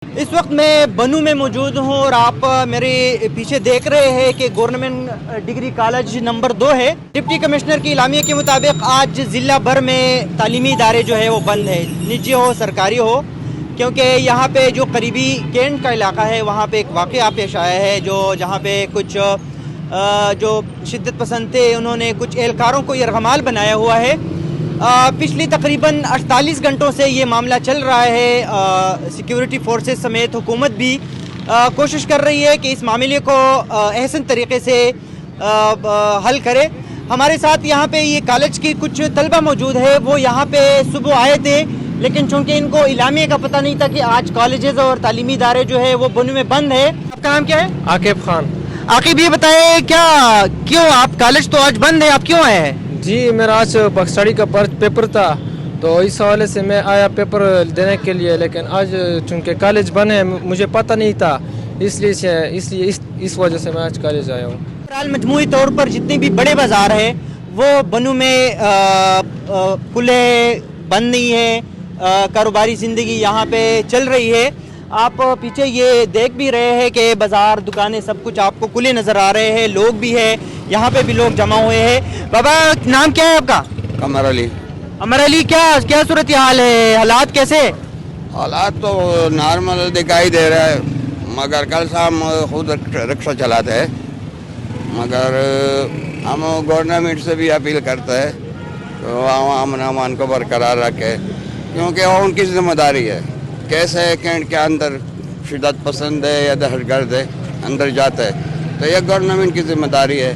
اس وقت میں بنو میں موجود ہوں اور آپ میرے پیچھے دیکھ رہے ہیں کہ گورنمنٹ ڈگری کالج نمبر 2 ہے. ڈپٹی کمشنر کی اعلامیہ کے مطابق آج ضلع بھر میں تعلیمی ادارے جو ہے وہ بند ہے, نجی ہو سرکاری ہو, کیونکہ یہاں پہ جو قریبی کینٹ کا علاقہ ہے وہاں پہ ایک واقعہ پیش آیا ہے جہاں پہ کچھ جو شدت پسند تھے انہوں نے کچھ اہلکاروں کو یرغمال بنایا ہوا ہے. پچھلی تقریباً 48 گھنٹوں سے یہ معاملہ چل رہا ہے. سیکیورٹی فورسز سمیت حکومت بھی کوشش کر رہی ہے کہ اس معاملے کو احسن طریقے سے حل کرے. ہمارے ساتھ یہاں پہ یہ کالج کی کچھ طلبہ موجود ہے, وہ یہاں پہ صبح آئے تھے لیکن چونکہ ان کو اعلامیہ کا پتہ نہیں تھا کہ آج کالجز اور تعلیمی ادارے جو ہے وہ بنو میں بند ہے. آپ کا نام کیا ہے؟ عاقب خان. عاقب, یہ بتائے کیوں آپ کالج تو آج بند ہے, آپ کیوں آئے ہیں؟ جی میرا آج اسٹڈی کا پیپر تھا تو اس حوالے سے میں آیا پیپر دینے کے لیے, لیکن آج چونکہ کالج بند ہے مجھے پتہ نہیں تھا, اس لیے اس وجہ سے میں آج کالج آیا ہوں. مجموعی طور پر جتنے بھی بڑے بازار ہیں وہ بنو میں کھلے بند نہیں ہے, کاروباری زندگی یہاں پہ چل رہی ہے. آپ پیچھے یہ دیکھ بھی رہے ہیں کہ بازار دکانیں سب کچھ آپ کو کھلے نظر آ رہے ہیں, لوگ بھی ہیں یہاں پہ بھی لوگ جمع ہوئے ہیں. بابا نام کیا ہے آپ کا؟ قمر علی. عمر علی, کیا صورتحال ہے, حالات کیسے؟ حالات تو نارمل دکھائی دے رہا ہے, مگر کل سے ہم خود رکشہ چلاتے ہیں, مگر ہم گورنمنٹ سے بھی اپیل کرتے ہیں تو امن امان کو برقرار رکھے, کیونکہ وہ ان کی ذمہ داری ہے. کیسے کینٹ کے اندر شدت پسند ہے یا دہشت گرد ہے اندر جاتا ہے تو یہ گورنمنٹ کی ذمہ داری ہے.